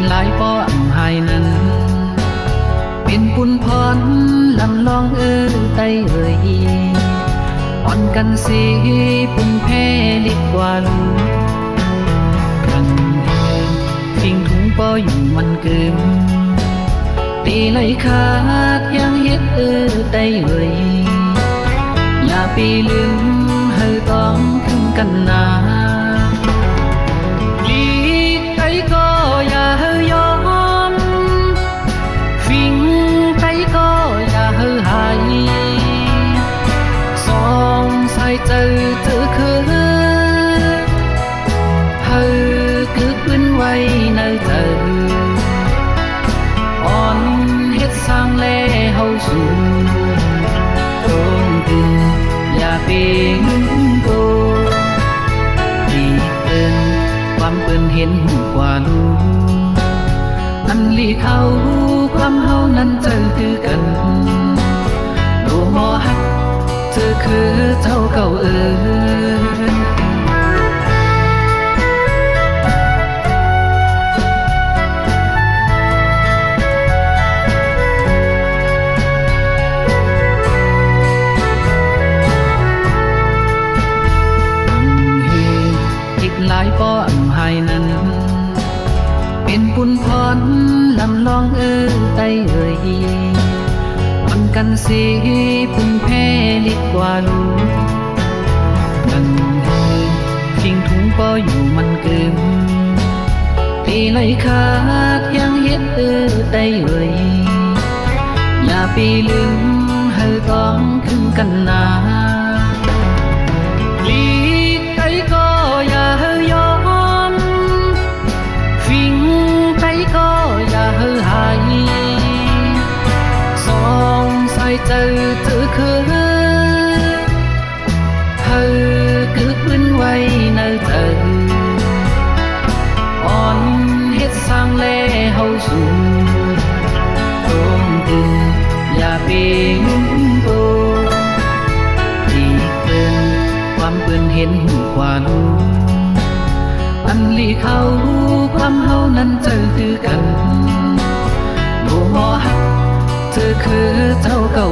หลายป้ออำไห้นั้นเป็นปุญพรลำลองไตเอ่ยอ่อนกันสิปุญแพ้ลิดกว่าลูกกันฟิงถุงป้ออยู่มันเกิมตีไหลขาดยังเฮ็ดไตเอ่ยอย่าปีลืมเฮาต้องถึงกันนาลีกไตก็อย่าเฮายอมฟิงไตก็อย่าเฮาหายสองสายเจอคือเฮาคือปืนไว้ในเธออ่อนเฮ็ดสร้างแลเฮาสู่ตรงถึงอย่าเป็นโกดีเอิ้นความเปิ้นเห็นหูกว่าลูกอันลีเขาความเฮานั้นเจอคือกันโดมอฮักเธอคือเจ้าเก่าหลายป้ออำไห้นั้นเป็นปุญพรลำลองไตเอ่ยอ่อนกันสิปุญแพ้ลิดกว่าลูกดังฟิงถุงป้ออยู่มันเกิมตีไหลขาดยังเฮ็ดไตเอ่ยอย่าปีลืมเฮาต้องขึ้นกันนาลีกไตก็อย่าเฮายอมฟิงไตก็อย่าเฮาหายสองสายเจอคือเฮาคือปืนไว้ในเธออ่อนเฮ็ดสร้างแลเฮาสู่ตรงถึงอย่าเป็นโตที่เปิ้นความเปิ้นเห็นหูกว่าลูกอันลีเขาความเฮานั้นเจอคือกันโดมอฮักเธอคือเจ้าเก่า